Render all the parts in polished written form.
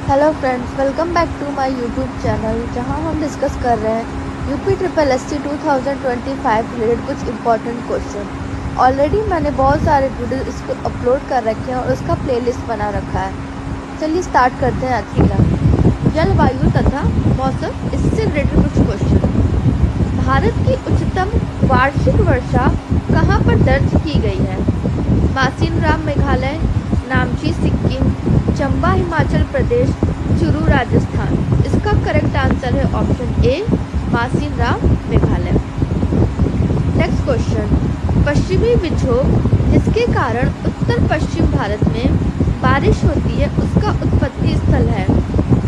Hello friends, welcome back to my YouTube channel जहां हम discuss कर रहे हैं UP triple S C 2025 related कुछ इंपॉर्टेंट क्वेश्चन। ऑलरेडी मैंने बहुत सारे वीडियो इसको अपलोड कर रखे हैं और उसका प्लेलिस्ट बना रखा है। चलिए स्टार्ट करते हैं आज की क्लास। जलवायु तथा मौसम, इससे रिलेटेड कुछ क्वेश्चन। भारत की उच्चतम वार्षिक वर्षा कहाँ पर दर्ज की गई है? मासिन राम मेघालय, नामची सिक्किम, चंबा हिमाचल प्रदेश, चुरू राजस्थान। इसका करेक्ट आंसर है ऑप्शन ए, मासिन राम मेघालय। नेक्स्ट क्वेश्चन, पश्चिमी विक्षोभ जिसके कारण उत्तर पश्चिम भारत में बारिश होती है उसका उत्पत्ति स्थल है?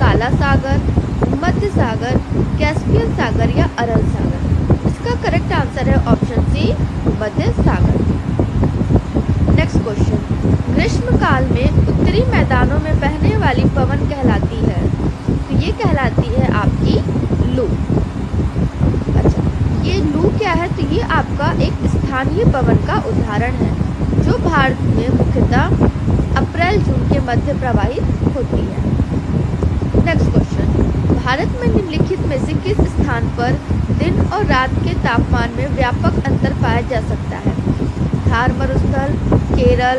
काला सागर, मध्य सागर, कैस्पियन सागर या अरल सागर। इसका करेक्ट आंसर है ऑप्शन सी, मध्य सागर। नेक्स्ट क्वेश्चन, ग्रीष्म काल में उत्तरी मैदानों में बहने वाली पवन कहलाती है? तो ये कहलाती है आपकी लू। अच्छा, ये लू क्या है? तो ये आपका एक स्थानीय पवन का उदाहरण है जो भारत में मुख्यतः अप्रैल जून के मध्य प्रवाहित होती है। नेक्स्ट क्वेश्चन, भारत में निम्नलिखित में से किस स्थान पर दिन और रात के तापमान में व्यापक अंतर पाया जा सकता है? थार मरुस्थल, केरल,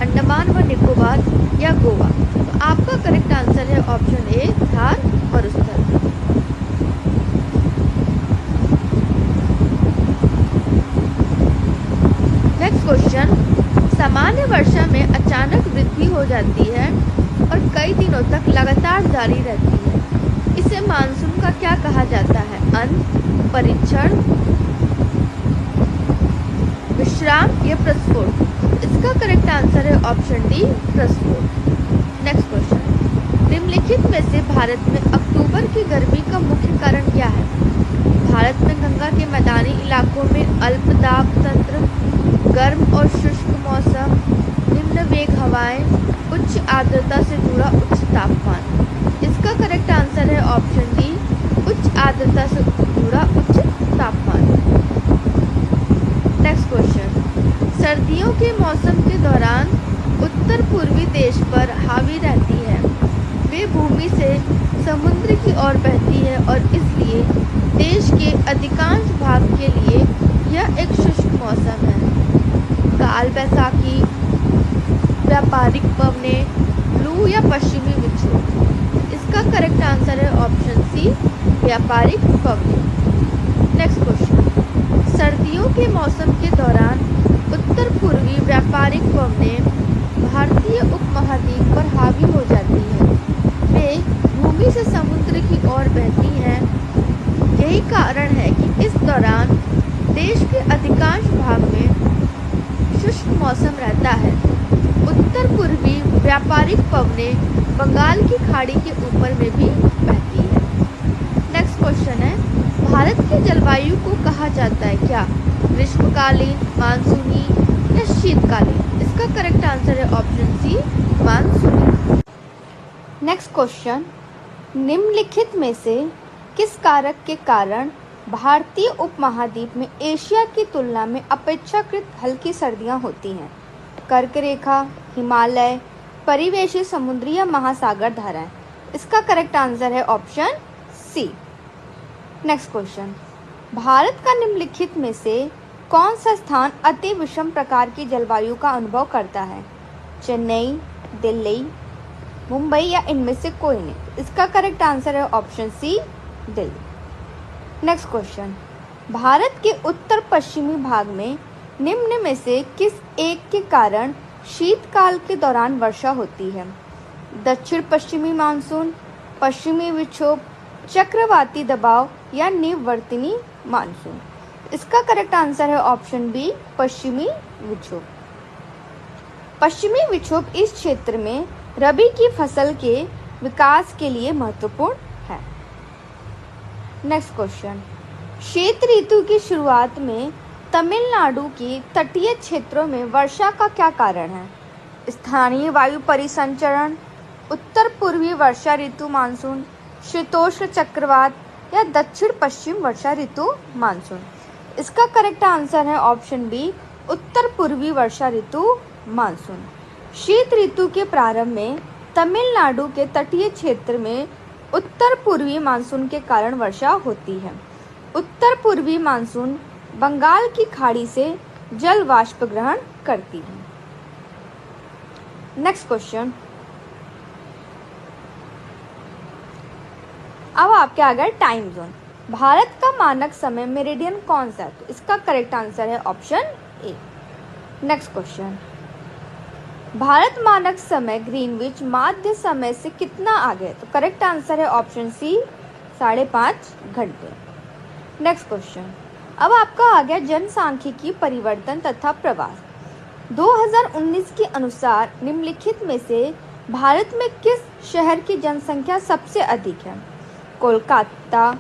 अंडमान व निकोबार या गोवा। तो आपका करेक्ट आंसर है ऑप्शन ए, थार मरुस्थल। नेक्स्ट क्वेश्चन, सामान्य वर्षा में अचानक वृद्धि हो जाती है और कई दिनों तक लगातार जारी रहती है, इसे मानसून का क्या कहा जाता है? अंत, परीक्षण, विश्राम या प्रस्फोट। इसका करेक्ट आंसर है ऑप्शन डी, प्रस्फोट। नेक्स्ट क्वेश्चन, निम्नलिखित में से भारत में अक्टूबर की गर्मी का मुख्य कारण क्या है? भारत में गंगा के मैदानी इलाकों में अल्पदाब तंत्र, गर्म और शुष्क मौसम, निम्न वेग हवाएं, उच्च आर्द्रता से जुड़ा उच्च तापमान। इसका करेक्ट आंसर है ऑप्शन डी, उच्च आर्द्रता से जुड़ा उच्च तापमान। नेक्स्ट क्वेश्चन, सर्दियों के मौसम के दौरान उत्तर पूर्वी देश पर हावी रहती है, वे भूमि से समुद्र की ओर बहती है और इसलिए देश के अधिकांश भाग के लिए यह एक शुष्क मौसम है। काल बैसाखी, व्यापारिक पवनें, लू या पश्चिमी विक्षोभ। इसका करेक्ट आंसर है ऑप्शन सी, व्यापारिक पवनें। नेक्स्ट क्वेश्चन, सर्दियों के मौसम के दौरान उत्तर पूर्वी व्यापारिक पवनें भारतीय उपमहाद्वीप पर हावी हो जाती हैं, वे भूमि से समुद्र की ओर बहती हैं। यही कारण है कि इस दौरान देश के अधिकांश भाग में शुष्क मौसम रहता है। उत्तर पूर्वी व्यापारिक पवनें बंगाल की खाड़ी के ऊपर में भी बहती है। नेक्स्ट क्वेश्चन है, भारत की जलवायु को कहा जाता है क्या? ग्रीष्मकालीन, मानसूनी या शीतकालीन। इसका करेक्ट आंसर है ऑप्शन सी, मानसूनी। नेक्स्ट क्वेश्चन, निम्नलिखित में से किस कारक के कारण भारतीय उपमहाद्वीप में एशिया की तुलना में अपेक्षाकृत हल्की सर्दियां होती हैं? कर्क रेखा, हिमालय, परिवेशी समुद्री या महासागर धाराएं। इसका करेक्ट आंसर है option C. Next question, Bharat का निम्नलिखित में से कौन सा स्थान अति विषम प्रकार की जलवायु का अनुभव करता है? चेन्नई, दिल्ली, मुंबई या इनमें से कोई नहीं। इसका करेक्ट आंसर है option C, Delhi. Next question, Bharat के उत्तर पश्चिमी भाग में निम्न में से किस एक के कारण शीतकाल के दौरान वर्षा होती है? दक्षिण पश्चिमी मानसून, पश्चिमी विक्षोभ, चक्रवाती दबाव या निवर्तनी मानसून। इसका करेक्ट आंसर है ऑप्शन बी, पश्चिमी विक्षोभ। पश्चिमी विक्षोभ इस क्षेत्र में रबी की फसल के विकास के लिए महत्वपूर्ण है। नेक्स्ट क्वेश्चन, शीत ऋतु की शुरुआत में तमिलनाडु की तटीय क्षेत्रों में वर्षा का क्या कारण है? स्थानीय वायु परिसंचरण, उत्तर पूर्वी वर्षा ऋतु मानसून, शीतोष्ण चक्रवात या दक्षिण पश्चिम वर्षा ऋतु मानसून। इसका करेक्ट आंसर है ऑप्शन बी, उत्तर पूर्वी वर्षा ऋतु मानसून। शीत ऋतु के प्रारंभ में तमिलनाडु के तटीय क्षेत्र में उत्तर पूर्वी मानसून के कारण वर्षा होती है। उत्तर पूर्वी मानसून बंगाल की खाड़ी से जल वाष्प ग्रहण करती है। नेक्स्ट क्वेश्चन, अब आपके आ गया टाइम जोन। भारत का मानक समय मेरिडियन कौन सा है? तो इसका करेक्ट आंसर है ऑप्शन ए। नेक्स्ट क्वेश्चन, भारत मानक समय ग्रीनविच माध्य समय से कितना आगे है? तो करेक्ट आंसर है ऑप्शन सी, 5.5 घंटे। नेक्स्ट क्वेश्चन, अब आपका आ गया जनसांख्यिकी परिवर्तन तथा प्रवास। 2019 के अनुसार निम्नलिखित में से भारत में किस शहर की जनसंख्या सबसे अधिक है? कोलकाता,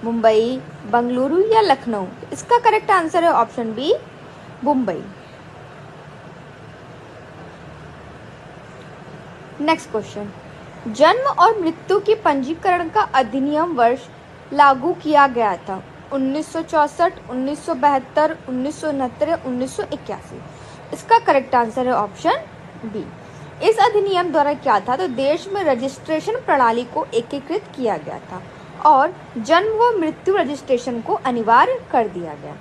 मुंबई, बेंगलुरु या लखनऊ? इसका करेक्ट आंसर है option B, Mumbai. Next question, जन्म और मृत्यु की पंजीकरण का अधिनियम वर्ष लागू किया गया था? 1964, 1972, 1969, 1981? इसका करेक्ट आंसर है ऑप्शन बी। इस अधिनियम द्वारा क्या था? तो देश में रजिस्ट्रेशन प्रणाली को एकीकृत किया गया था और जन्म व मृत्यु रजिस्ट्रेशन को अनिवार्य कर दिया गया।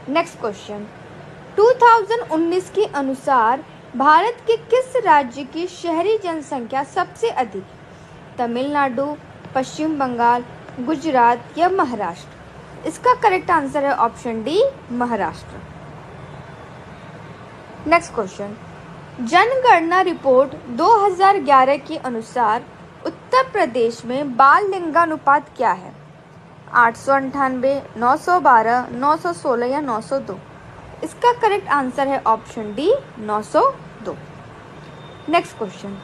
नेक्स्ट क्वेश्चन, 2019 के अनुसार भारत के किस राज्य की शहरी जनसंख्या सबसे अधिक? तमिलनाडु, पश्चिम बंगाल, गुजरात या महाराष्ट्र? इसका करेक्ट आंसर है option D, Maharashtra. Next question, जनगणना रिपोर्ट 2011 के अनुसार उत्तर प्रदेश में बाल लिंगानुपात क्या है? 898, 912, 916 या 902? इसका करेक्ट आंसर है ऑप्शन डी, 902। नेक्स्ट क्वेश्चन,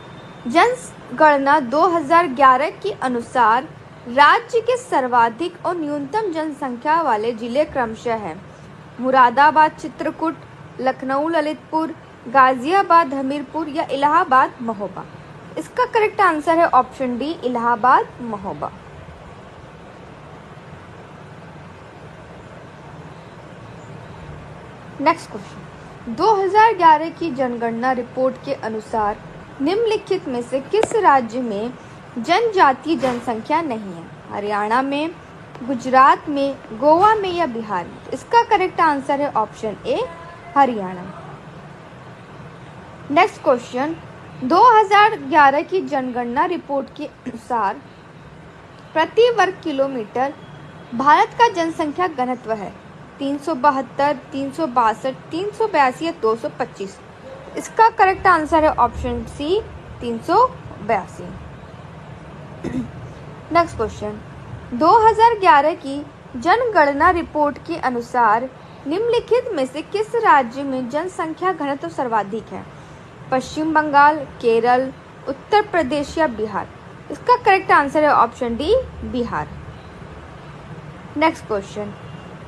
जनगणना 2011 के अनुसार राज्य के सर्वाधिक और न्यूनतम जनसंख्या वाले जिले क्रमशः हैं मुरादाबाद, चित्रकूट, लखनऊ, ललितपुर, गाजियाबाद, हमीरपुर या इलाहाबाद, महोबा? इसका करेक्ट आंसर है option D, Allahabad, Mahoba. Next question, 2011 की जनगणना रिपोर्ट के अनुसार निम्नलिखित में से किस राज्य में जनजातीय जनसंख्या नहीं है? हरियाणा में, गुजरात में, गोवा में या बिहार में? इसका करेक्ट आंसर है ऑप्शन ए, हरियाणा। नेक्स्ट क्वेश्चन, 2011 की जनगणना रिपोर्ट के अनुसार प्रति वर्ग किलोमीटर भारत का जनसंख्या घनत्व है 372, 362, 382 या 225? इसका करेक्ट आंसर है ऑप्शन सी, 382। नेक्स्ट क्वेश्चन, 2011 की जनगणना रिपोर्ट के अनुसार निम्नलिखित में से किस राज्य में जनसंख्या घनत्व सर्वाधिक है? पश्चिम बंगाल, केरल, उत्तर प्रदेश या बिहार? इसका करेक्ट आंसर है option D, Bihar. Next question,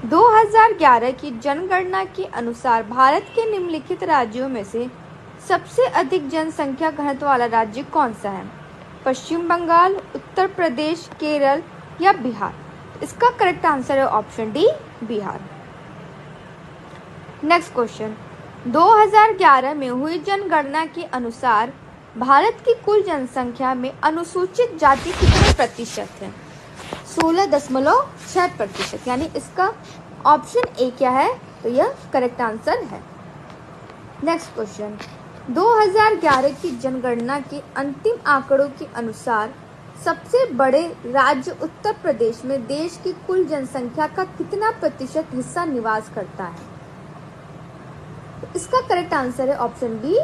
2011 की जनगणना के अनुसार भारत के निम्नलिखित राज्यों में से सबसे अधिक जनसंख्या घनत्व वाला राज्य कौन सा है? पश्चिम बंगाल, उत्तर प्रदेश, केरल या बिहार? इसका करेक्ट आंसर है option D, Bihar. Next question, 2011 में हुई जनगणना के अनुसार भारत की कुल जनसंख्या में अनुसूचित जाति कितने प्रतिशत है? 16.6%, यानी इसका ऑप्शन ए क्या है? तो यह करेक्ट आंसर है। नेक्स्ट क्वेश्चन, 2011 की जनगणना के अंतिम आंकड़ों के अनुसार सबसे बड़े राज्य उत्तर प्रदेश में देश की कुल जनसंख्या का कितना प्रतिशत हिस्सा निवास करता है? तो इसका करेक्ट आंसर है ऑप्शन बी,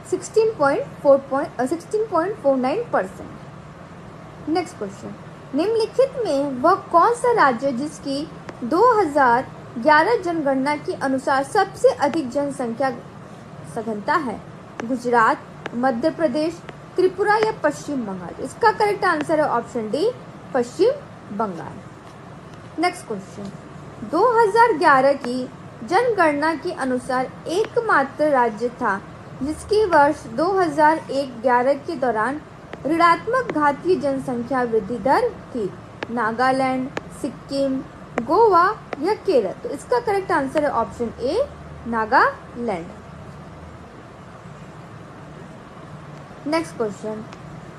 16.49%। नेक्स्ट क्वेश्चन, निम्नलिखित में वह कौन सा राज्य जिसकी 2011 जनगणना के अनुसार सबसे अधिक जनसंख्या सघनता है? गुजरात, मध्य प्रदेश, त्रिपुरा या पश्चिम बंगाल? इसका करेक्ट आंसर है ऑप्शन डी, पश्चिम बंगाल। नेक्स्ट क्वेश्चन, 2011 की जनगणना के अनुसार एकमात्र राज्य था जिसकी वर्ष 2011 के दौरान ऋणात्मक घातीय जनसंख्या वृद्धि दर थी? नागालैंड, सिक्किम, गोवा या केरल? तो इसका करेक्ट आंसर है ऑप्शन ए, नागालैंड। नेक्स्ट क्वेश्चन,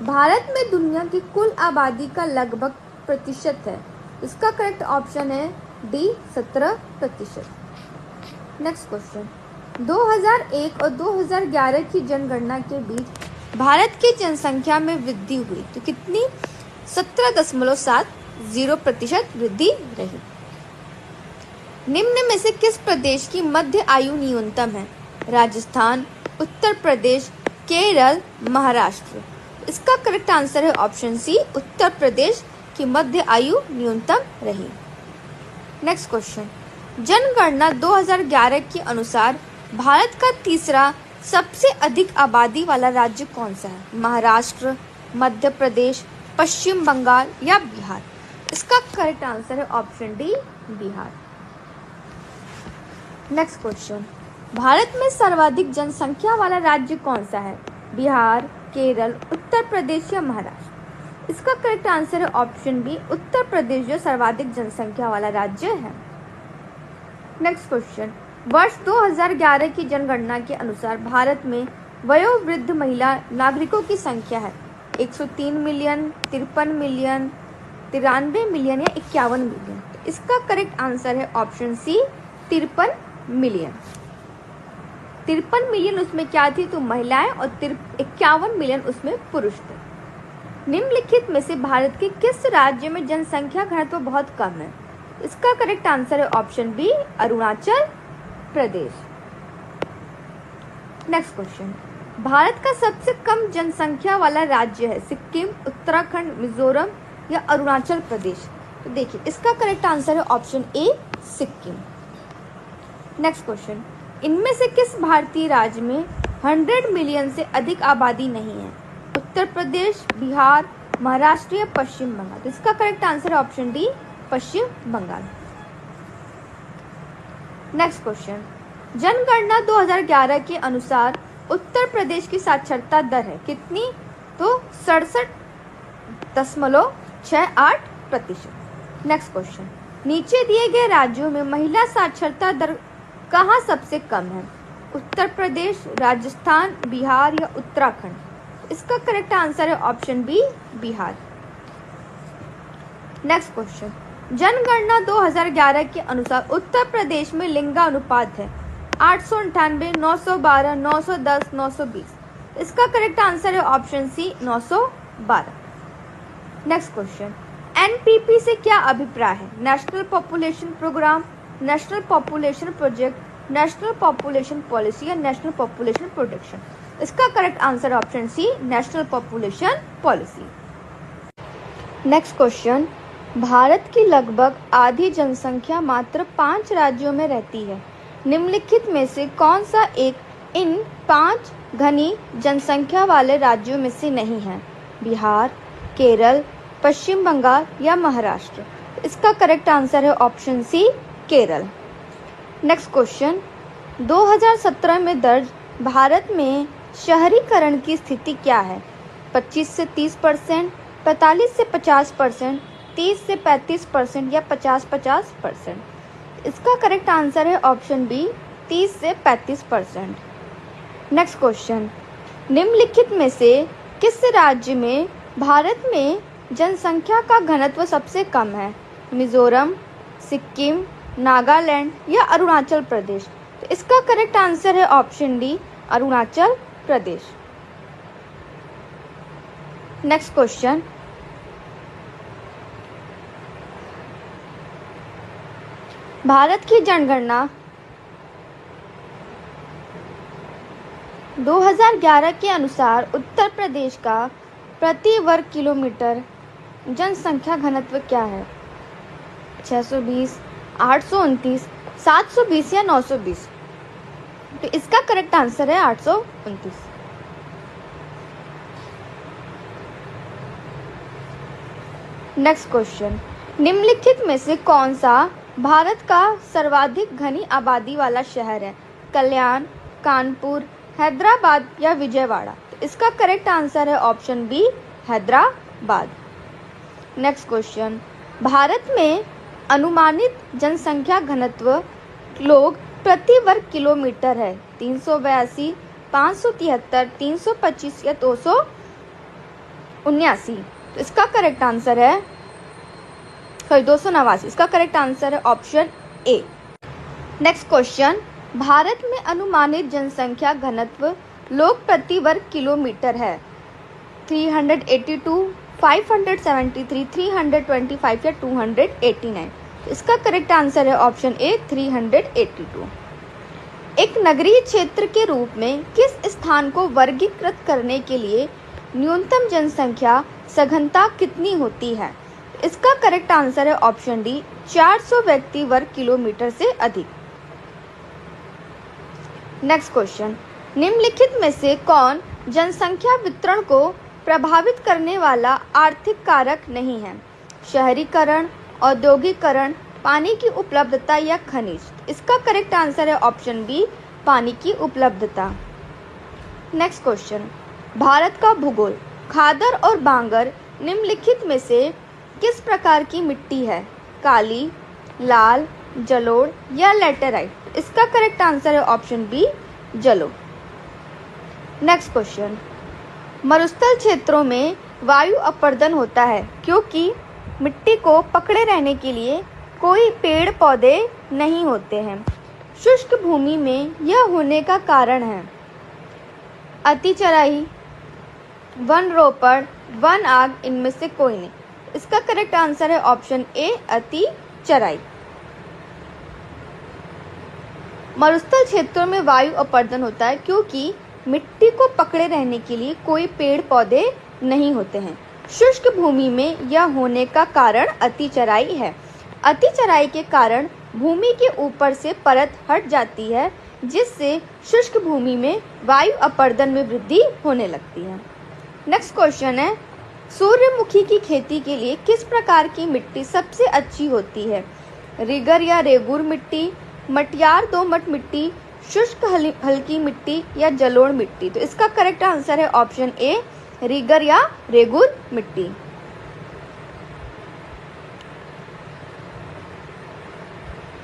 भारत में दुनिया की कुल आबादी का लगभग प्रतिशत है। इसका करेक्ट ऑप्शन है डी 17%। नेक्स्ट क्वेश्चन, 2001 और 2011 की जनगणना के बीच भारत की जनसंख्या में वृद्धि हुई तो कितनी? 17.70% वृद्धि रही। निम्न में से किस प्रदेश की मध्य आयु न्यूनतम है? राजस्थान, उत्तर प्रदेश, केरल, महाराष्ट्र। इसका करेक्ट आंसर है ऑप्शन सी, उत्तर प्रदेश की मध्य आयु न्यूनतम रही। नेक्स्ट क्वेश्चन, जनगणना 2011 के अनुसार भारत का तीसरा सबसे अधिक आबादी वाला राज्य कौन सा है? महाराष्ट्र, मध्य प्रदेश, पश्चिम बंगाल या बिहार। इसका करेक्ट आंसर है option D, Bihar. Next question, Bharat में सर्वाधिक जनसंख्या वाला राज्य कौन सा है? बिहार, केरल, उत्तर प्रदेश या महाराष्ट्र। इसका करेक्ट आंसर है ऑप्शन बी, उत्तर प्रदेश जो सर्वाधिक जनसंख्या वाला राज्य है। नेक्स्ट क्वेश्चन, वर्ष 2011 की जनगणना के अनुसार भारत में वयोवृद्ध महिला नागरिकों की संख्या है 103 मिलियन, 53 मिलियन, 93 मिलियन या 51 मिलियन। इसका करेक्ट आंसर है ऑप्शन सी, 53 मिलियन। 53 मिलियन उसमें क्या थी? तो महिलाएं, और 51 मिलियन उसमें पुरुष थे। निम्नलिखित में से भारत के किस राज्य में जनसंख्या घनत्व बहुत कम है? इसका करेक्ट आंसर है option B, Arunachal Pradesh. Next question, Bharat का सबसे कम जनसंख्या वाला राज्य है सिक्किम, उत्तराखंड, मिजोरम या अरुणाचल प्रदेश। तो देखिए इसका करेक्ट आंसर है ऑप्शन ए, सिक्किम। नेक्स्ट क्वेश्चन, इनमें से किस भारतीय राज्य में 100 मिलियन से अधिक आबादी नहीं है? उत्तर प्रदेश, बिहार, महाराष्ट्र या पश्चिम बंगाल। तो इसका करेक्ट आंसर है ऑप्शन डी, पश्चिम बंगाल। नेक्स्ट क्वेश्चन, जनगणना 2011 के अनुसार उत्तर प्रदेश की साक्षरता दर है कितनी? तो 67.68%। नेक्स्ट क्वेश्चन, नीचे दिए गए राज्यों में महिला साक्षरता दर कहाँ सबसे कम है? उत्तर प्रदेश, राजस्थान, बिहार या उत्तराखंड। इसका करेक्ट आंसर है option B, Bihar. Next question, जनगणना 2011 के अनुसार उत्तर प्रदेश में लिंगानुपात है 898, 912, 910, 920। इसका करेक्ट आंसर है option C, 912। Next question, NPP से क्या अभिप्राय है? National population programme, national population project, national population policy या नेशनल पॉपुलेशन प्रोटेक्शन। इसका correct answer option C, national population policy. Next question, Bharat की लगभग आधी जनसंख्या मात्र 5 राज्यों में रहती है। निम्नलिखित में से कौन सा एक इन 5 घनी जनसंख्या वाले राज्यों में से नहीं है? बिहार, केरल, पश्चिम बंगाल या महाराष्ट्र। इसका करेक्ट आंसर है option C, Kerala. Next question, 2017 में दर्ज भारत में शहरीकरण की स्थिति क्या है? 25 से 30%, 45 से 50%, 30 से 35% या 50-50%। इसका करेक्ट आंसर है ऑप्शन बी, 30 से 35%। नेक्स्ट क्वेश्चन, निम्नलिखित में से किस राज्य में भारत में जनसंख्या का घनत्व सबसे कम है? मिजोरम, सिक्किम, नागालैंड या अरुणाचल प्रदेश। तो इसका करेक्ट आंसर है option D, Arunachal Pradesh. Next question, Bharat की जनगणना 2011 के अनुसार उत्तर प्रदेश का प्रति वर्ग किलोमीटर जनसंख्या घनत्व क्या है? 620, 829, 720 या 920। तो इसका करेक्ट आंसर है 829। नेक्स्ट क्वेश्चन, निम्नलिखित में से कौन सा भारत का सर्वाधिक घनी आबादी वाला शहर है? कल्याण, कानपुर, हैदराबाद या विजयवाड़ा। तो इसका करेक्ट आंसर है option B, Hyderabad. Next question, Bharat में अनुमानित जनसंख्या घनत्व लोग प्रति वर्ग किलोमीटर है 382, 573, 325 या 79। तो इसका करेक्ट आंसर है 289। इसका करेक्ट आंसर है ऑप्शन ए। नेक्स्ट क्वेश्चन, भारत में अनुमानित जनसंख्या घनत्व लोग प्रति वर्ग किलोमीटर है 382, 573, 325 या 289। इसका करेक्ट आंसर है ऑप्शन ए 382। एक नगरीय क्षेत्र के रूप में किस स्थान को वर्गीकृत करने के लिए न्यूनतम जनसंख्या सघनता कितनी होती है? इसका करेक्ट आंसर है ऑप्शन डी 400 व्यक्ति वर्ग किलोमीटर से अधिक। नेक्स्ट क्वेश्चन, निम्नलिखित में से कौन जनसंख्या वितरण को प्रभावित करने वाला आर्थिक कारक नहीं है? शहरीकरण, औद्योगिकरण, पानी की उपलब्धता या खनिज? इसका करेक्ट आंसर है ऑप्शन बी पानी की उपलब्धता। नेक्स्ट क्वेश्चन, भारत का भूगोल, खादर और बांगर निम्नलिखित में से किस प्रकार की मिट्टी है? काली, लाल, जलोढ़ या लैटेराइट? इसका करेक्ट आंसर है ऑप्शन बी जलोढ़। नेक्स्ट क्वेश्चन, मरुस्थल क्षेत्रों में वायु अपर्दन होता है क्योंकि मिट्टी को पकड़े रहने के लिए कोई पेड़ पौधे नहीं होते हैं। शुष्क भूमि में यह होने का कारण है अति चराई, वन रोपण, वन आग, इनमें से कोई नहीं। इसका करेक्ट आंसर है ऑप्शन ए अति चराई। मरुस्थल क्षेत्रों में वायु अपर्दन होता है क्योंकि मिट्टी को पकड़े रहने के लिए कोई पेड़ पौधे नहीं होते हैं। शुष्क भूमि में यह होने का कारण अति चराई है। अति चराई के कारण भूमि के ऊपर से परत हट जाती है जिससे शुष्क भूमि में वायु अपर्दन में वृद्धि होने लगती है। नेक्स्ट क्वेश्चन है, सूर्यमुखी की खेती के लिए किस प्रकार की मिट्टी सबसे अच्छी होती है? रीगर या रेगुर मिट्टी, मटियार दोमट मिट्टी, शुष्क हल्की मिट्टी या जलोढ़ मिट्टी? तो इसका करेक्ट आंसर है ऑप्शन ए रीगर या रेगुर मिट्टी।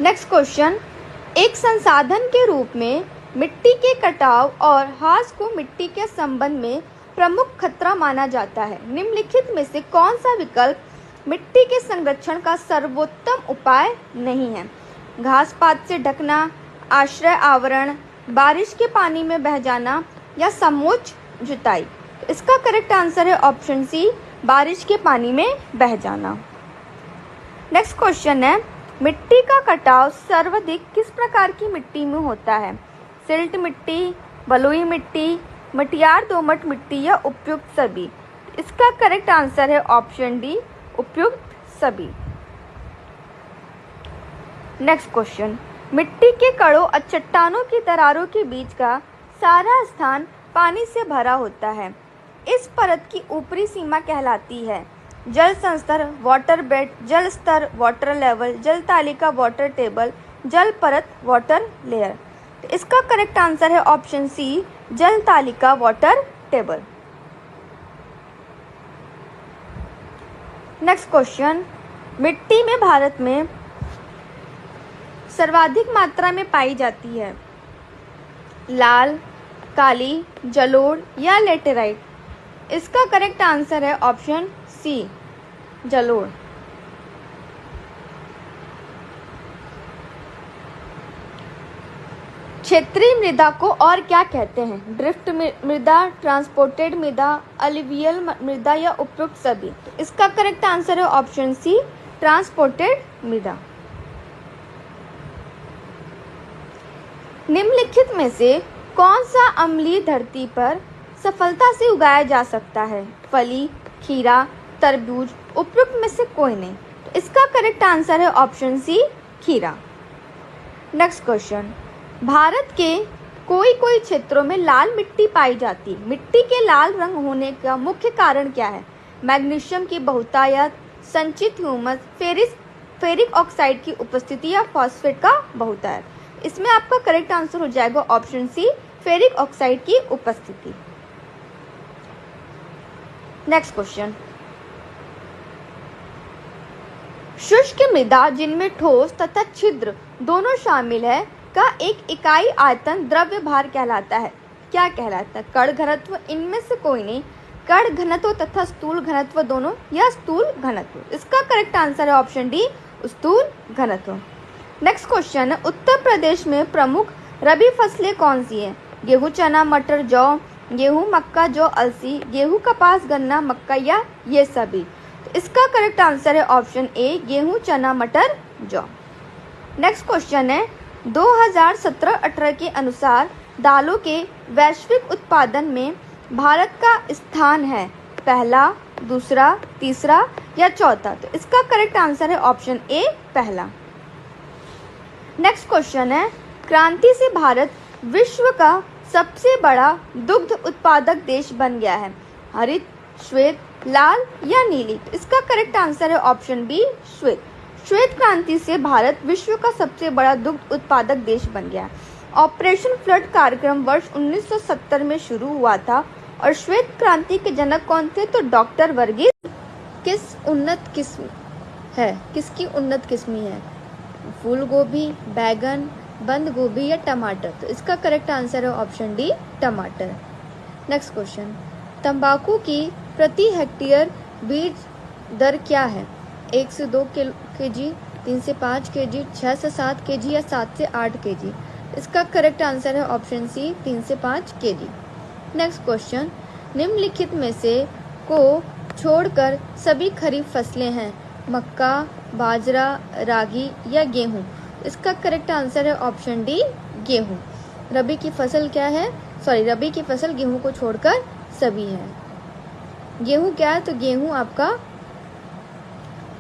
नेक्स्ट क्वेश्चन, एक संसाधन के रूप में मिट्टी के कटाव और ह्रास को मिट्टी के संबंध में प्रमुख खतरा माना जाता है। निम्नलिखित में से कौन सा विकल्प मिट्टी के संरक्षण का सर्वोत्तम उपाय नहीं है? घास पात से ढकना, आश्रय आवरण, बारिश के पानी में बह जाना या समोच्च जुताई? इसका करेक्ट आंसर है ऑप्शन सी बारिश के पानी में बह जाना। नेक्स्ट क्वेश्चन है, मिट्टी का कटाव सर्वाधिक किस प्रकार की मिट्टी में होता है? सिल्ट मिट्टी, बलुई मिट्टी, मटियार दोमट मिट्टी या उपयुक्त सभी? इसका करेक्ट आंसर है ऑप्शन डी उपयुक्त सभी। नेक्स्ट क्वेश्चन, मिट्टी के कणों और चट्टानों की दरारों के बीच का सारा स्थान पानी से भरा होता है। इस परत की ऊपरी सीमा कहलाती है जल संस्तर, वाटर बेड, जल स्तर, वाटर लेवल, जल तालिका, वाटर टेबल, जल परत, वाटर लेयर? इसका करेक्ट आंसर है ऑप्शन सी जल तालिका, वाटर टेबल। नेक्स्ट क्वेश्चन, मिट्टी में भारत में सर्वाधिक मात्रा में पाई जाती है लाल, काली, जलोढ़ या लेटेराइट? इसका करेक्ट आंसर है ऑप्शन सी जलोढ़। क्षेत्रीय मृदा को और क्या कहते हैं? ड्रिफ्ट मृदा, ट्रांसपोर्टेड मृदा, अलुवियल मृदा या उपयुक्त सभी? इसका करेक्ट आंसर है ऑप्शन सी ट्रांसपोर्टेड मृदा। निम्नलिखित में से कौन सा अम्लीय धरती पर सफलता से उगाया जा सकता है? फली, खीरा, तरबूज, उपयुक्त में से कोई नहीं। तो इसका करेक्ट आंसर है ऑप्शन सी खीरा। नेक्स्ट क्वेश्चन, भारत के कोई क्षेत्रों में लाल मिट्टी पाई जाती है। मिट्टी के लाल रंग होने का मुख्य कारण क्या है? मैग्नीशियम की बहुतायत, संचित ह्यूमस, फेरिक ऑक्साइड की उपस्थिति या फॉस्फेट का बहुतायत? इसमें आपका करेक्ट आंसर हो जाएगा ऑप्शन सी फेरिक ऑक्साइड की उपस्थिति। नेक्स्ट क्वेश्चन, शुष्क मृदा जिनमें ठोस तथा छिद्र दोनों शामिल है का एक इकाई आयतन द्रव्य भार कहलाता है। क्या कहलाता है? कण घनत्व, इनमें से कोई नहीं। कण घनत्व तथा स्थूल घनत्व दोनों या स्थूल घनत्व। इसका करेक्ट आंसर है ऑप्शन डी, स्थूल घनत्व। नेक्स्ट क्वेश्चन है, उत्तर प्रदेश में प्रमुख रबी फसलें कौन सी हैं? गेहूं, चना, मटर, जौ, गेहूं, मक्का, जौ, अलसी, गेहूं, कपास, गन्ना, मक्का या ये सभी। तो इसका करेक्ट आंसर है ऑप्शन ए, गेहूं, चना, मटर, जौ। नेक्स्ट क्वेश्चन है, 2017-18 के अनुसार दालों के वैश्विक उत्पादन में भारत का स्थान है पहला, दूसरा, तीसरा या चौथा। तो इसका करेक्ट आंसर है ऑप्शन ए, पहला। नेक्स्ट क्वेश्चन है, क्रांति से भारत विश्व का सबसे बड़ा दुग्ध उत्पादक देश बन गया है, हरित, श्वेत, लाल या नीली। तो इसका करेक्ट आंसर है ऑप्शन बी, श्वेत। श्वेत क्रांति से भारत विश्व का सबसे बड़ा दुग्ध उत्पादक देश बन गया। ऑपरेशन फ्लड कार्यक्रम वर्ष 1970 में शुरू हुआ था और श्वेत क्रांति के जनक कौन थे? तो डॉक्टर वर्गीस। किस उन्नत किस्म है, किसकी उन्नत किस्मी है? फूल गोभी, बैगन, बंद गोभी या टमाटर। तो इसका करेक्ट आंसर है ऑप्शन डी, टमाटर। नेक्स्ट क्वेश्चन, तंबाकू की प्रति हेक्टेयर बीज दर क्या है? 1 से 2 केजी, 3 से 5 केजी, 6 से 7 केजी या 7 से 8 केजी। इसका करेक्ट आंसर है ऑप्शन सी, 3 से 5 केजी। नेक्स्ट क्वेश्चन, निम्नलिखित में से को छोड़कर सभी खरीफ फसलें हैं, मक्का, बाजरा, रागी या गेहूं। इसका करेक्ट आंसर है ऑप्शन डी, गेहूं। रबी की फसल क्या है? रबी की फसल गेहूं को छोड़कर सभी है। गेहूं क्या है? तो गेहूं आपका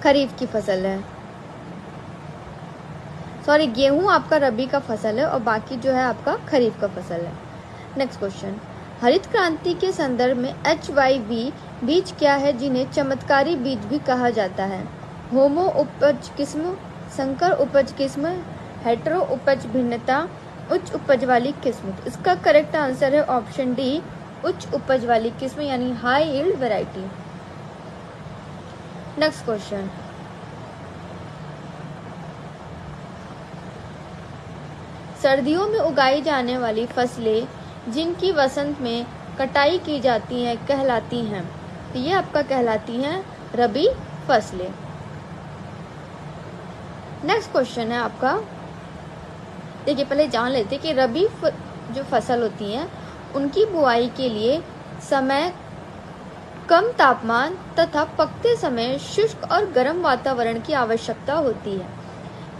खरीफ की फसल है। गेहूं आपका रबी का फसल है और बाकी जो है आपका खरीफ का फसल है। नेक्स्ट क्वेश्चन, हरित क्रांति के संदर्भ में HYV बीज क्या है जिन्हें चमत्कारी बीज भी कहा जाता है? होमो उपज किस्म, संकर उपज किस्म, हेटेरो उपज भिन्नता, उच्च उपज वाली किस्म। इसका करेक्ट आंसर है ऑप्शन डी, उच्च उपज वाली किस्म यानी high yield variety. Next question, सर्दियों में उगाई जाने वाली फसलें जिनकी वसंत में कटाई की जाती है कहलाती हैं। तो ये आपका कहलाती हैं रबी फसलें। नेक्स्ट क्वेश्चन है आपका, देखिए पहले जान लेते कि रबी जो फसल होती हैं उनकी बुआई के लिए समय कम तापमान तथा पकते समय शुष्क और गर्म वातावरण की आवश्यकता होती है।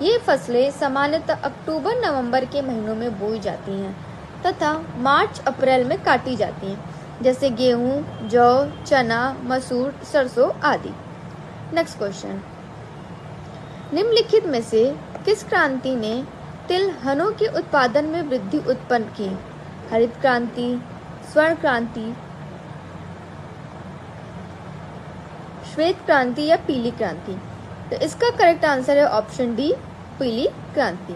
ये फसलें सामान्यतः अक्टूबर-नवंबर के महीनों में बोई जाती हैं तथा मार्च-अप्रैल में काटी जाती हैं, जैसे गेहूं, जौ, चना, मसूर, सरसों आदि। नेक्स्ट क्वेश्चन, निम्नलिखित में से किस क्रांति ने तिलहनों के उत्पादन में वृद्धि उत्पन्न की? हरित क्रांति, स्वर्ण क्रांति, श्वेत क्रांति या पीली क्रांति। तो इसका करेक्ट आंसर है ऑप्शन डी, पीली क्रांति।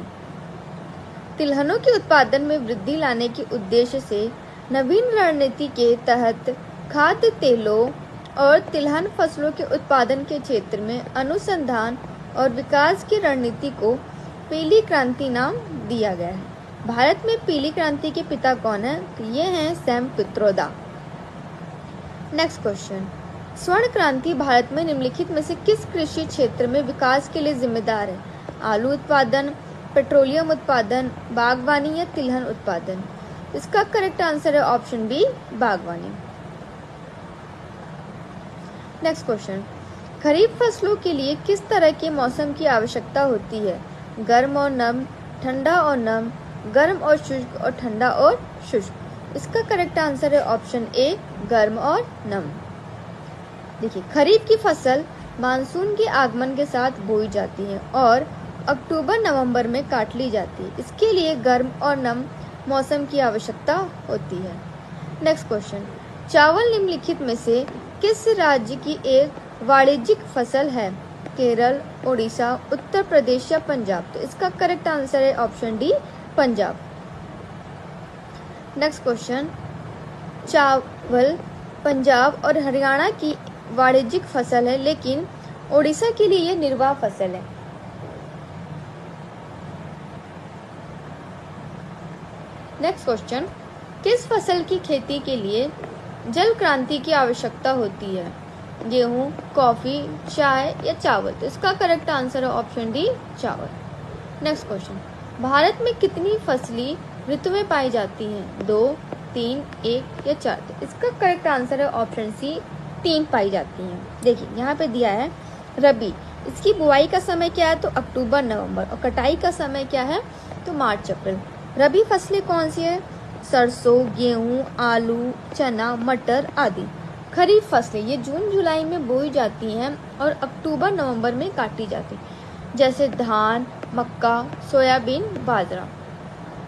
तिलहनों के उत्पादन में वृद्धि लाने के उद्देश्य से नवीन रणनीति के तहत खाद्य तेलों और तिलहन फसलों के उत्पादन के क्षेत्र में अनुसंधान और विकास की रणनीति को पीली क्रांति नाम दिया गया है। भारत में पीली क्रांति के पिता कौन है? तो ये हैं सैम पित्रोदा। नेक्स्ट क्वेश्चन, स्वर्ण क्रांति भारत में निम्नलिखित में से किस कृषि क्षेत्र में विकास के लिए जिम्मेदार है? आलू उत्पादन, पेट्रोलियम उत्पादन, बागवानी या तिलहन उत्पादन। इसका करेक्ट आंसर है ऑप्शन बी, बागवानी। नेक्स्ट क्वेश्चन, खरीफ फसलों के लिए किस तरह के मौसम की आवश्यकता होती है? गर्म और नम, ठंडा और नम, गर्म और शुष्क और ठंडा और शुष्क। इसका करेक्ट आंसर है ऑप्शन ए, गर्म और नम। देखिए, खरीफ की फसल मानसून के आगमन के साथ बोई जाती है और अक्टूबर-नवंबर में काट ली जाती है। इसके लिए गर्म और नम मौसम की आवश्यकता होती है। नेक्स्ट क्वेश्चन, चावल निम्नलिखित में से किस राज्य की एक वाणिज्यिक फसल है? केरल, ओडिशा, उत्तर प्रदेश या पंजाब। तो इसका करेक्ट आंसर है option D, Punjab. Next question, चावल पंजाब और हरियाणा की वाणिज्यिक फसल है, लेकिन ओडिशा के लिए यह निर्वाह फसल है। नेक्स्ट क्वेश्चन, किस फसल की खेती के लिए जल क्रांति की आवश्यकता होती है? गेहूं, कॉफी, चाय या चावल? तो इसका करेक्ट आंसर है ऑप्शन डी, चावल। नेक्स्ट क्वेश्चन, भारत में कितनी फसली ऋतुएं पाई जाती हैं? 2, 3, 1 या 4? तो इसका करेक्ट आंसर है ऑप्शन सी, 3 पाई जाती हैं। देखिए यहाँ पे दिया है रबी, इसकी बुआई का समय क्या है? तो अक्टूबर नवंबर, और कटाई का समय क्या है? तो मार्च अप्रैल। रबी फसलें कौन सी है? सरसों, गेहूं, आलू, चना, मटर आदि। खरीफ फसलें ये जून जुलाई में बोई जाती हैं और अक्टूबर नवंबर में काटी जाती, जैसे धान, मक्का, सोयाबीन, बाजरा।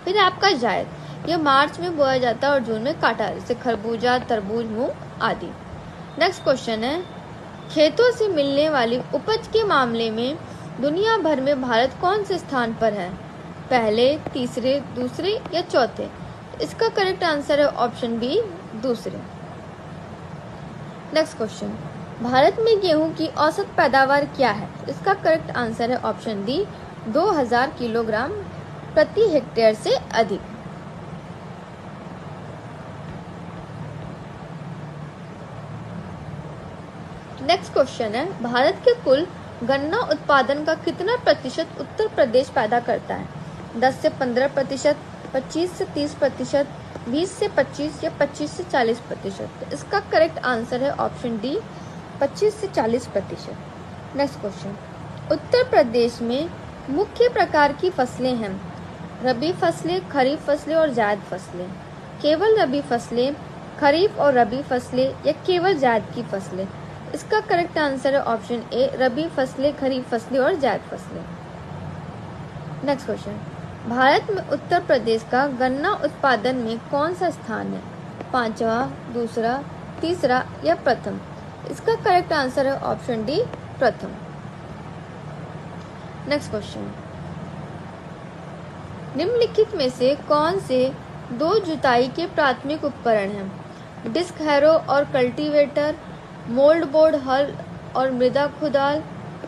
फिर आपका जायद, ये मार्च में बोया जाता है और जून में काटा, जैसे खरबूजा, तरबूज, मूंग आदि। नेक्स्ट क्वेश्चन है, खेतों से मिलने वाली उपज के मामले में दुनिया भर में भारत कौन से स्थान पर है? पहले, तीसरे, दूसरे या चौथे? इसका करेक्ट आंसर है ऑप्शन बी, दूसरे। नेक्स्ट क्वेश्चन, भारत में गेहूं की औसत पैदावार क्या है? इसका करेक्ट आंसर है ऑप्शन डी, 2000 किलोग्राम प्रति हेक्टेयर से अधिक। नेक्स्ट क्वेश्चन है, भारत के कुल गन्ना उत्पादन का कितना प्रतिशत उत्तर प्रदेश पैदा करता है? 10 से 15%, 25 से 30%, 20 से 25 या 25 से 40%? तो इसका करेक्ट आंसर है ऑप्शन डी, 25 से 40%। नेक्स्ट क्वेश्चन, उत्तर प्रदेश में मुख्य प्रकार की फसलें हैं? रबी फसलें, खरीफ फसलें और जायद फसलें? केवल रबी फसलें, खरीफ और रबी फसलें या केवल जायद की फसलें? इसका करेक्ट आंसर है ऑप्शन ए, रबी फसलें, खरीफ फसलें और जायद फसलें। नेक्स्ट क्वेश्चन, भारत में उत्तर प्रदेश का गन्ना उत्पादन में कौन सा स्थान है? 5वां, दूसरा, तीसरा या प्रथम? इसका करेक्ट आंसर है ऑप्शन डी, प्रथम। नेक्स्ट क्वेश्चन, निम्नलिखित में से कौन से 2 जुताई के प्राथमिक उपकरण हैं? डिस्क हैरो और कल्टीवेटर, मोल्ड बोर्ड हल और मृदा खुदाल,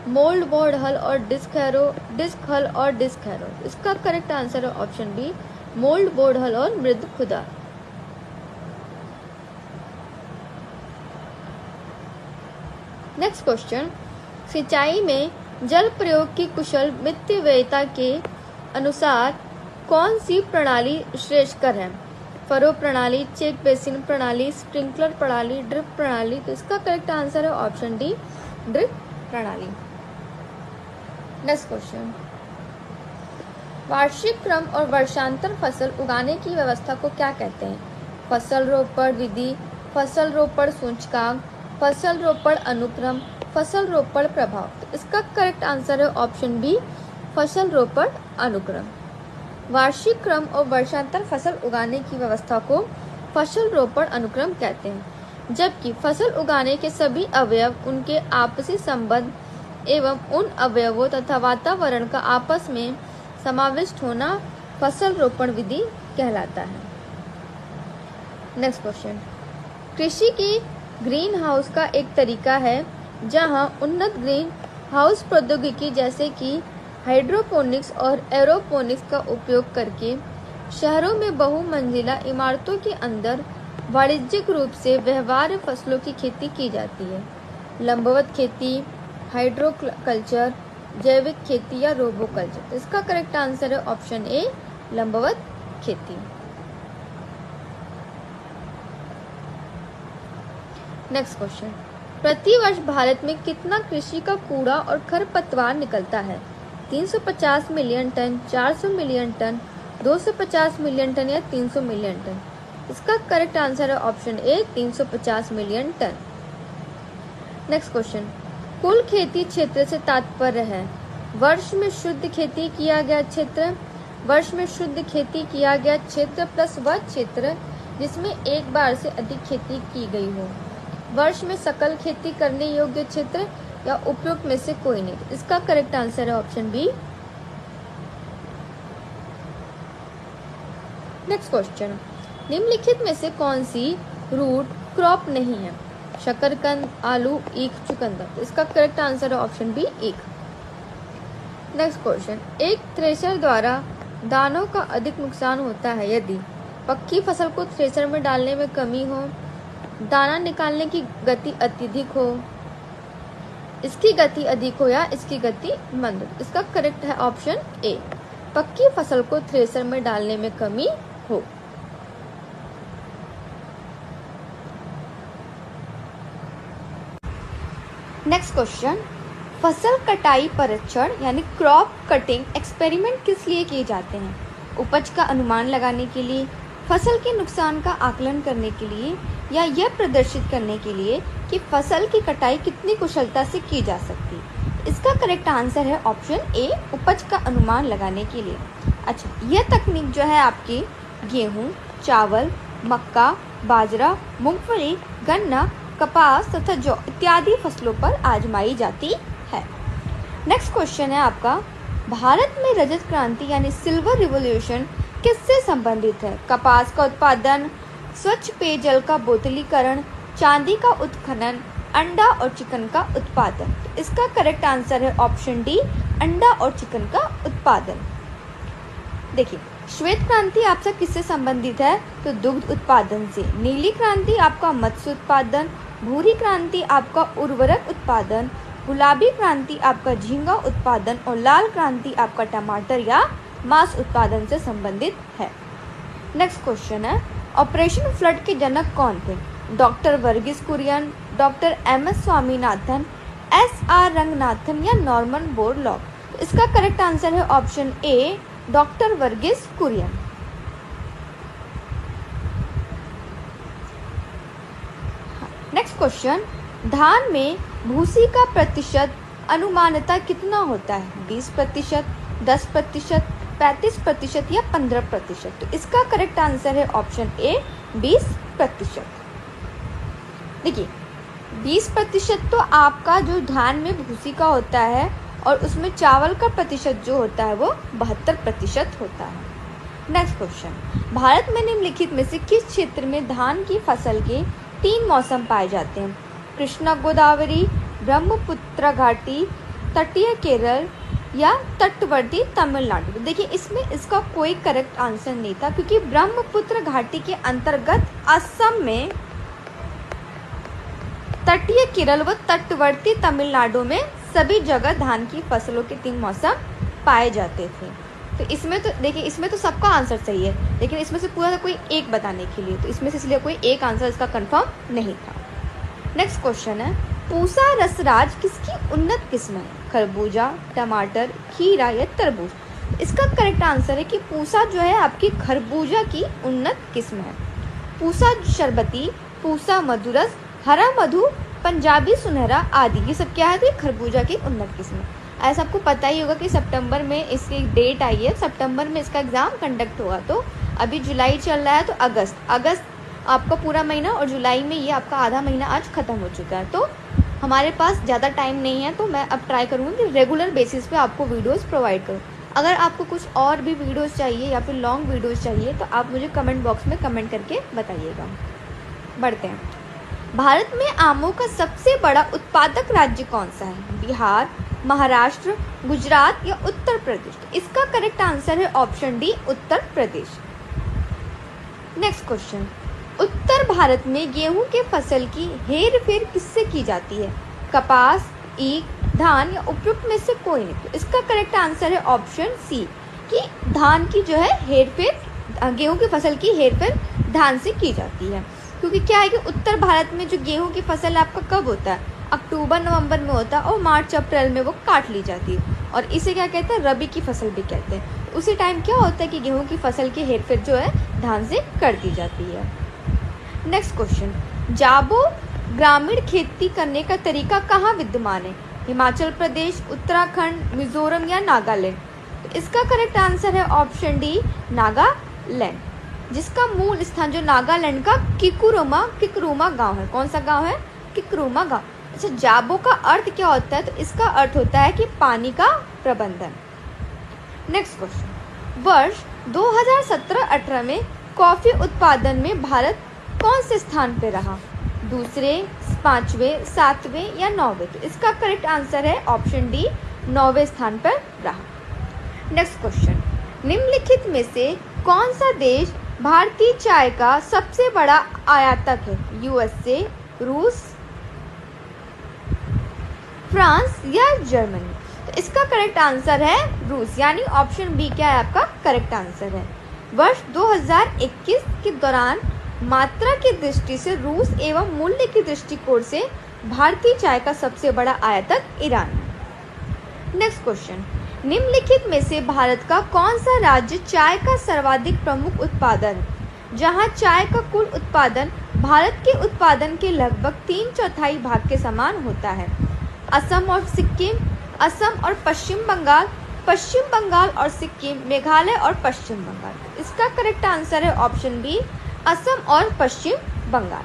मोल्ड बोर्ड हल और डिस्क हैरो, डिस्क हल और डिस्क हैरो? इसका करेक्ट आंसर है ऑप्शन बी, मोल्ड बोर्ड हल और मृदा खुदाल। नेक्स्ट क्वेश्चन, सिंचाई में जल प्रयोग की कुशल मितव्ययिता के अनुसार कौन सी प्रणाली श्रेष्ठकर है? फरो प्रणाली, चेक बेसिन प्रणाली, स्प्रिंकलर प्रणाली, ड्रिप प्रणाली? तो इसका करेक्ट आंसर है ऑप्शन डी, ड्रिप प्रणाली। नेक्स्ट क्वेश्चन, वार्षिक क्रम और वर्षांतर फसल उगाने की व्यवस्था को क्या कहते हैं? फसल रोपण विधि, फसल रोपण सूचकांक, फसल रोपण अनुक्रम, फसल रोपण प्रभाव? तो इसका करेक्ट आंसर है ऑप्शन बी, फसल रोपण अनुक्रम। वार्षिक क्रम और वर्षांतर फसल उगाने की व्यवस्था को फसल रोपण अनुक्रम कहते हैं, जबकि फसल उगाने के सभी अवयव, उनके आपसी संबंध एवं उन अवयवों तथा वातावरण का आपस में समाविष्ट होना फसल रोपण विधि कहलाता है। नेक्स्ट क्वेश्चन, कृषि की ग्रीन हाउस का एक तरीका है जहां उन्नत ग्रीन हाउस प्रौद्योगिकी जैसे कि हाइड्रोपोनिक्स और एरोपोनिक्स का उपयोग करके शहरों में बहुमंजिला इमारतों के अंदर वाणिज्यिक रूप से व्यवहार्य फसलों की खेती की जाती है। लंबवत खेती, हाइड्रोकल्चर, जैविक खेती या रोबोकल्चर? तो इसका करेक्ट आंसर है ऑप्शन ए, लंबवत खेती। नेक्स्ट क्वेश्चन, प्रतिवर्ष भारत में कितना कृषि का कूड़ा और खरपतवार निकलता है? 350 million ton, 400 million ton, 250 million ton या 300 मिलियन टन? इसका करेक्ट आंसर है option A, 350 million ton. Next question, कुल खेती क्षेत्र से तात्पर्य है वर्ष में शुद्ध खेती किया गया क्षेत्र, वर्ष में शुद्ध खेती किया गया क्षेत्र प्लस वह क्षेत्र जिसमें एक बार से अधिक खेती की गई हो, वर्ष में सकल खेती करने योग्य क्षेत्र या उपयुक्त में से कोई नहीं? इसका करेक्ट आंसर है ऑप्शन बी। नेक्स्ट क्वेश्चन, निम्नलिखित में से कौन सी रूट क्रॉप नहीं है? शकरकंद, आलू, ईख, चुकंदर? इसका करेक्ट आंसर है ऑप्शन बी, ईख। नेक्स्ट क्वेश्चन, एक थ्रेशर द्वारा दानों का अधिक नुकसान होता है यदि पक्की फसल को थ्रेशर में डालने में कमी हो, दाना निकालने की गति अत्यधिक हो, इसकी गति अधिक हो या इसकी गति मंद हो। इसका करेक्ट है ऑप्शन ए, पक्की फसल को थ्रेसर में डालने में कमी हो। नेक्स्ट क्वेश्चन, फसल कटाई परीक्षण यानी क्रॉप कटिंग एक्सपेरिमेंट किस लिए किए जाते हैं? उपज का अनुमान लगाने के लिए, फसल के नुकसान का आकलन करने के लिए, या यह प्रदर्शित करने के लिए कि फसल की कटाई कितनी कुशलता से की जा सकती है। इसका करेक्ट आंसर है ऑप्शन ए, उपज का अनुमान लगाने के लिए। अच्छा, यह तकनीक जो है आपकी गेहूं, चावल, मक्का, बाजरा, मूंगफली, गन्ना, कपास तथा जौ इत्यादि फसलों पर आजमाई जाती है। नेक्स्ट क्वेश्चन है आपका, भारत में रजत क्रांति यानी सिल्वर रिवॉल्यूशन किससे संबंधित है? कपास का उत्पादन, स्वच्छ पेयजल का बोतलीकरण, चांदी का उत्खनन, अंडा और चिकन का उत्पादन। तो इसका करेक्ट आंसर है ऑप्शन डी, अंडा और चिकन का उत्पादन। देखिए, श्वेत क्रांति आपका किससे संबंधित है? तो दुग्ध उत्पादन से। नीली क्रांति आपका मत्स्य उत्पादन, भूरी क्रांति आपका उर्वरक उत्पादन, गुलाबी क्रांति आपका झींगा उत्पादन और लाल क्रांति आपका टमाटर या मांस उत्पादन से संबंधित है। नेक्स्ट क्वेश्चन है, ऑपरेशन फ्लड के जनक कौन थे? Doctor Verghese Kurien, doctor M S. Swaminathan, S R. Ranganathan या नॉर्मन बोरलॉग। तो इसका करेक्ट आंसर है option A, doctor Verghese Kurien. Next question, धान में भूसी का प्रतिशत अनुमानतः कितना होता है? 20%, 10%, 35% या 15%। तो इसका करेक्ट आंसर है ऑप्शन ए, 20%। देखिए, 20% तो आपका जो धान में भूसी का होता है और उसमें चावल का प्रतिशत जो होता है वो 72% होता है। नेक्स्ट क्वेश्चन, भारत में निम्नलिखित में से किस क्षेत्र में धान की फसल के 3 मौसम पाए जाते हैं? कृष्णा गोदावरी, ब्रह्मपुत्र घाटी, तटीय केरल या तटवर्ती तमिलनाडु। देखिए, इसमें इसका कोई करेक्ट आंसर नहीं था, क्योंकि ब्रह्मपुत्र घाटी के अंतर्गत असम में, तटीय केरल व तटवर्ती तमिलनाडु में सभी जगह धान की फसलों के 3 मौसम पाए जाते थे। तो इसमें तो देखिए, इसमें तो सबका आंसर सही है, लेकिन इसमें से पूरा कोई एक बताने के लिए, तो इसमें से इसलिए कोई एक आंसर इसका कंफर्म नहीं था। नेक्स्ट क्वेश्चन है, पूसा रसराज किसकी उन्नत किस्म है? खरबूजा, टमाटर, खीरा या तरबूज। इसका करेक्ट आंसर है कि पूसा जो है आपकी खरबूजा की उन्नत किस्म है। पूसा शरबती, पूसा मधुरस, हरा मधु, पंजाबी सुनहरा आदि, ये सब क्या है? तो खरबूजा की उन्नत किस्म है। ऐसा आपको पता ही होगा कि सितंबर में इसकी डेट आई है, सितंबर में इसका एग्ज़ाम कंडक्ट होगा। तो अभी जुलाई चल रहा है, तो अगस्त आपका पूरा महीना और जुलाई में ये आपका आधा महीना आज ख़त्म हो चुका है। तो हमारे पास ज़्यादा टाइम नहीं है, तो मैं अब ट्राई करूँगी कि रेगुलर बेसिस पे आपको वीडियोस प्रोवाइड करूँ। अगर आपको कुछ और भी वीडियोस चाहिए या फिर लॉन्ग वीडियोस चाहिए तो आप मुझे कमेंट बॉक्स में कमेंट करके बताइएगा। बढ़ते हैं, भारत में आमों का सबसे बड़ा उत्पादक राज्य कौन सा है? बिहार, महाराष्ट्र, गुजरात या उत्तर प्रदेश। इसका करेक्ट आंसर है option D, Uttar Pradesh. Next question, उत्तर भारत में गेहूं के फसल की हेर फेर किससे की जाती है? कपास, ईख, धान या उपयुक्त में से कोई नहीं। तो इसका करेक्ट आंसर है ऑप्शन सी, कि धान की जो है हेरफेर, गेहूं की फसल की हेरफेर धान से की जाती है। क्योंकि क्या है कि उत्तर भारत में जो गेहूं की फसल आपका कब होता है? अक्टूबर नवंबर में होता है और मार्च अप्रैल में वो काट ली जाती है, और इसे क्या कहते हैं? रबी की फसल भी कहते हैं। उसी टाइम क्या होता है कि गेहूं की फसल की हेरफेर जो है धान से कर दी जाती है। नेक्स्ट क्वेश्चन, जाबो ग्रामीण खेती करने का तरीका कहाँ विद्यमान है? हिमाचल प्रदेश, उत्तराखंड, मिजोरम या नागालैंड। तो इसका करेक्ट आंसर है ऑप्शन डी, नागालैंड, जिसका मूल स्थान जो नागालैंड का किकरूमा गांव है। कौन सा गांव है? किकरूमा गांव। अच्छा, जाबो का अर्थ क्या होता है? तो इसका अर्थ होता है कि पानी का प्रबंधन। नेक्स्ट क्वेश्चन, वर्ष 2017-18 में कॉफी उत्पादन में भारत कौन से स्थान पे रहा? दूसरे, 5वें, 7वें या 9वें। तो इसका करेक्ट आंसर है ऑप्शन डी, 9वें स्थान पर रहा। नेक्स्ट क्वेश्चन, निम्नलिखित में से कौन सा देश भारतीय चाय का सबसे बड़ा आयातक है? यूएसए, रूस, फ्रांस या जर्मनी? तो इसका करेक्ट आंसर है रूस, यानी ऑप्शन बी क्या है आपका करेक्ट आंसर है। वर्ष 2021 के दौरान मात्रा की दृष्टि से रूस एवं मूल्य की दृष्टिकोण से भारतीय चाय का सबसे बड़ा आयातक ईरान है। नेक्स्ट क्वेश्चन, निम्नलिखित में से भारत का कौन सा राज्य चाय का सर्वाधिक प्रमुख उत्पादन है? जहां चाय का कुल उत्पादन भारत के उत्पादन के लगभग 3/4 भाग के समान होता है। असम और सिक्किम, असम और पश्चिम बंगाल, पश्चिम बंगाल और सिक्किम, मेघालय और पश्चिम बंगाल। इसका करेक्ट आंसर है ऑप्शन बी, असम और पश्चिम बंगाल।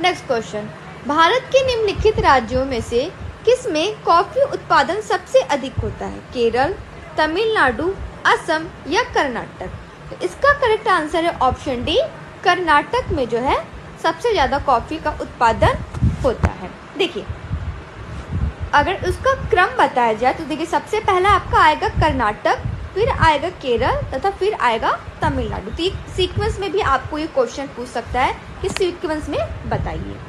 नेक्स्ट क्वेश्चन, भारत के निम्नलिखित राज्यों में से किसमें कॉफी उत्पादन सबसे अधिक होता है? केरल, तमिलनाडु, असम या कर्नाटक? तो इसका करेक्ट आंसर है ऑप्शन डी, कर्नाटक में जो है सबसे ज़्यादा कॉफ़ी का उत्पादन होता है। देखिए, अगर उसका क्रम बताया जाए तो देखिए, सबसे पहला आपका आएगा कर्नाटक, फिर आएगा केरल तथा फिर आएगा तमिलनाडु। तो सीक्वेंस में भी आपको ये क्वेश्चन पूछ सकता है कि सीक्वेंस में बताइए।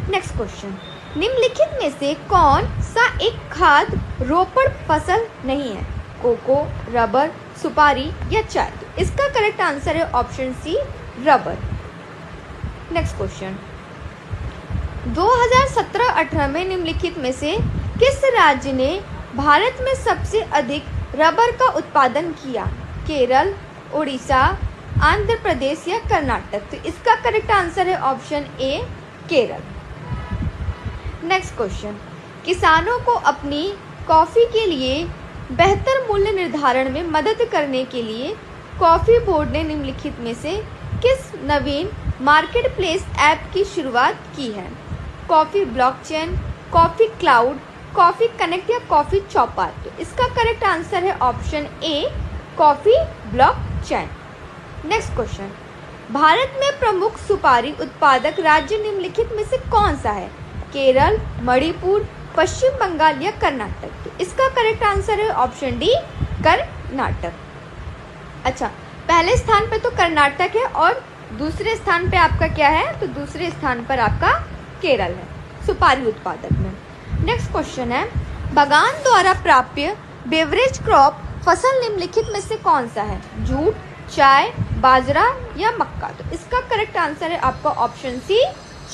नेक्स्ट क्वेश्चन, निम्नलिखित में से कौन सा एक खाद्य रोपण फसल नहीं है? कोको, रबर, सुपारी या चाय? तो इसका करेक्ट आंसर है option C, rubber. Next question, 2017-18 में निम्नलिखित में से किस राज्य ने भारत में सबसे अधिक रबर का उत्पादन किया? केरल, उड़ीसा, आंध्र प्रदेश या कर्नाटक? तो इसका करेक्ट आंसर है ऑप्शन ए, केरल। नेक्स्ट क्वेश्चन, किसानों को अपनी कॉफ़ी के लिए बेहतर मूल्य निर्धारण में मदद करने के लिए कॉफ़ी बोर्ड ने निम्नलिखित में से किस नवीन मार्केट प्लेस ऐप की शुरुआत की है? Coffee blockchain, coffee cloud, coffee connect या कॉफ़ी चौपाल? तो इसका करेक्ट आंसर है ऑप्शन ए, coffee blockchain. Next question, Bharat में प्रमुख सुपारी उत्पादक राज्य निम्नलिखित में से कौन सा है? केरल, मणिपुर, पश्चिम बंगाल या कर्नाटक? तो इसका करेक्ट आंसर है ऑप्शन डी, कर्नाटक। अच्छा, पहले स्थान पे तो कर्नाटक है और दूसरे स्थान पे आपका क्या है? तो दूसरे स्थान पर आपका केरल है सुपारी उत्पादक में। नेक्स्ट क्वेश्चन है, बागान द्वारा प्राप्य बेवरेज क्रॉप फसल निम्नलिखित में से कौन सा है? जूट, चाय, बाजरा या मक्का? तो इसका करेक्ट आंसर है आपका ऑप्शन सी,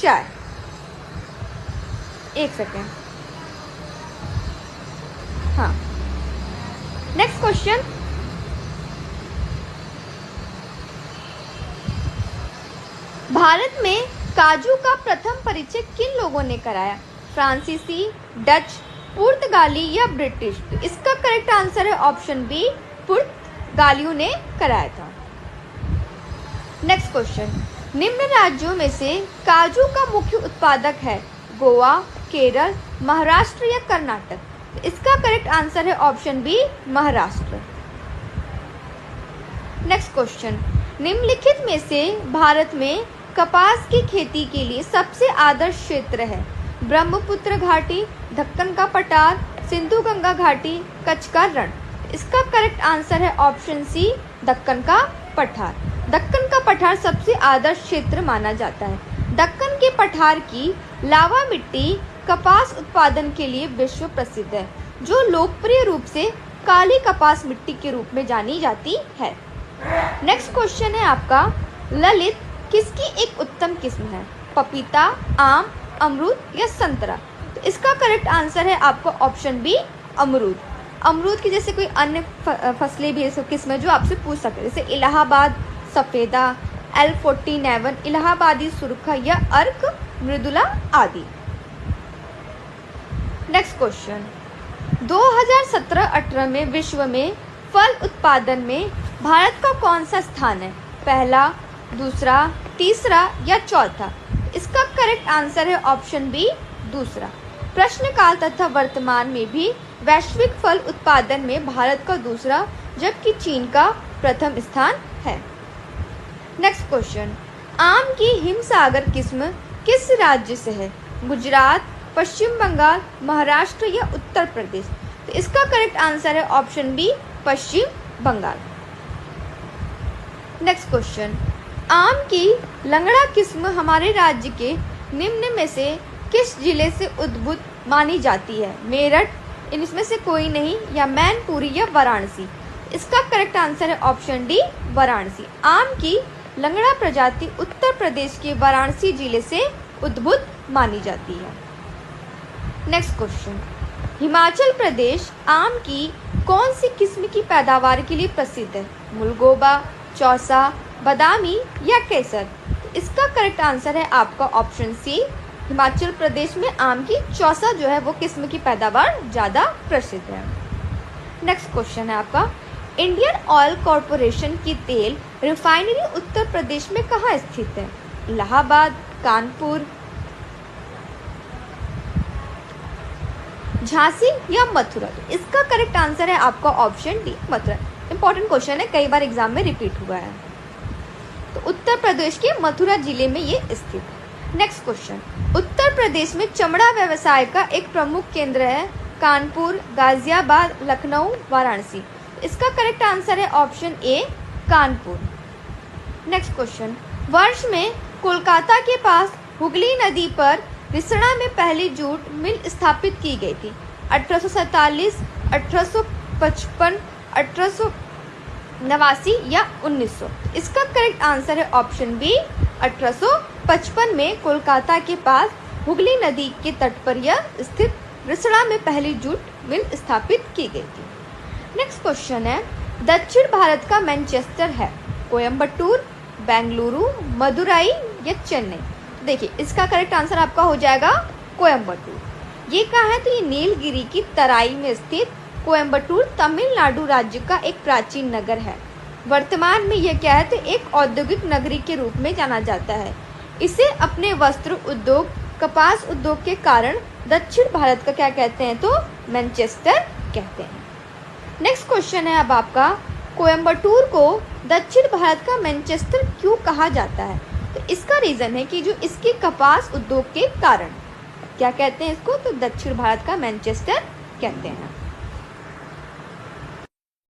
चाय। एक सेकेंड, हाँ। नेक्स्ट क्वेश्चन, भारत में काजू का प्रथम परिचय किन लोगों ने कराया? फ्रांसीसी, डच, पुर्तगाली या ब्रिटिश? तो इसका करेक्ट आंसर है ऑप्शन बी, पुर्तगालियों ने कराया था। नेक्स्ट क्वेश्चन, निम्न राज्यों में से काजू का मुख्य उत्पादक है? गोवा, केरल, महाराष्ट्र या कर्नाटक? तो इसका करेक्ट आंसर है option B, Maharashtra. Next question, निम्नलिखित में से भारत में कपास की खेती के लिए सबसे आदर्श क्षेत्र है? ब्रह्मपुत्र घाटी, दक्कन का पठार, सिंधु गंगा घाटी, कच्छ का रण? इसका करेक्ट आंसर है ऑप्शन सी, दक्कन का पठार। दक्कन का पठार सबसे आदर्श क्षेत्र माना जाता है। दक्कन के पठार की लावा मिट्टी कपास उत्पादन के लिए विश्व प्रसिद्ध है, जो लोकप्रिय रूप से काली कपास मिट्टी के रूप में जानी जाती है। नेक्स्ट क्वेश्चन है आपका, ललित किसकी एक उत्तम किस्म है? पपीता, आम, अमरूद या संतरा? तो इसका करेक्ट आंसर है आपका ऑप्शन बी, अमरूद। अमरूद की जैसे कोई अन्य फसलें भी ऐसी किस्म है जो आपसे पूछ सकते हैं, जैसे इलाहाबाद सफ़ेदा, L49, इलाहाबादी सुरखा या अर्क मृदुला आदि। नेक्स्ट क्वेश्चन, 2017-18 में विश्व में फल उत्पादन में भारत का कौन सा स्थान है? पहला, दूसरा, तीसरा या चौथा? इसका करेक्ट आंसर है ऑप्शन बी, दूसरा। प्रश्नकाल तथा वर्तमान में भी वैश्विक फल उत्पादन में भारत का दूसरा जबकि चीन का प्रथम स्थान है। नेक्स्ट क्वेश्चन, आम की हिमसागर किस्म किस राज्य से है? गुजरात, पश्चिम बंगाल, महाराष्ट्र या उत्तर प्रदेश? तो इसका करेक्ट आंसर है ऑप्शन बी, पश्चिम बंगाल। नेक्स्ट क्वेश्चन, आम की लंगड़ा किस्म हमारे राज्य के निम्न में से किस जिले से उद्भूत मानी जाती है? मेरठ, इनमें से कोई नहीं, या मैनपुरी या वाराणसी? इसका करेक्ट आंसर है ऑप्शन डी, वाराणसी। आम की लंगड़ा प्रजाति उत्तर प्रदेश के वाराणसी जिले से उद्भूत मानी जाती है। नेक्स्ट क्वेश्चन, हिमाचल प्रदेश आम की कौन सी किस्म की पैदावार के लिए प्रसिद्ध है? मुलगोबा, चौसा, बादामी या केसर? इसका करेक्ट आंसर है आपका ऑप्शन सी, हिमाचल प्रदेश में आम की चौसा जो है वो किस्म की पैदावार ज़्यादा प्रसिद्ध है। नेक्स्ट क्वेश्चन है आपका, इंडियन ऑयल कॉरपोरेशन की तेल रिफाइनरी उत्तर प्रदेश में कहाँ स्थित है? इलाहाबाद, कानपुर, झांसी या मथुरा? तो इसका करेक्ट आंसर है आपका option D, Mathura. Important question है, कई बार एग्जाम में रिपीट हुआ है। तो उत्तर प्रदेश के मथुरा जिले में ये स्थित है। नेक्स्ट क्वेश्चन, उत्तर प्रदेश में चमड़ा व्यवसाय का एक प्रमुख केंद्र है? कानपुर, गाजियाबाद, लखनऊ, वाराणसी? इसका करेक्ट आंसर है ऑप्शन ए, कानपुर। नेक्स्ट क्वेश्चन, वर्ष में कोलकाता के पास हुगली नदी पर रिसणा में पहली जूट मिल स्थापित की गई थी? 1847, 1855, 1889 या 1900? इसका करेक्ट आंसर है ऑप्शन बी, 1855 में कोलकाता के पास हुगली नदी के तट पर यह स्थित रिसणा में पहली जूट मिल स्थापित की गई थी। नेक्स्ट क्वेश्चन है, दक्षिण भारत का मैनचेस्टर है? कोयम्बटूर, बेंगलुरु, मदुराई या चेन्नई? देखिए इसका करेक्ट आंसर आपका हो जाएगा कोयम्बटूर। ये कहाँ है? तो ये नीलगिरी की तराई में स्थित कोयम्बटूर तमिलनाडु राज्य का एक प्राचीन नगर है। वर्तमान में यह क्या है? तो एक औद्योगिक नगरी के रूप में जाना जाता है। इसे अपने वस्त्र उद्योग, कपास उद्योग के कारण दक्षिण भारत का क्या कहते हैं? तो मैनचेस्टर कहते हैं। नेक्स्ट क्वेश्चन है अब आपका, कोयम्बटूर को दक्षिण भारत का मैनचेस्टर क्यों कहा जाता है? तो इसका रीज़न है कि जो इसके कपास उद्योग के कारण क्या कहते हैं इसको? तो दक्षिण भारत का मैनचेस्टर कहते हैं।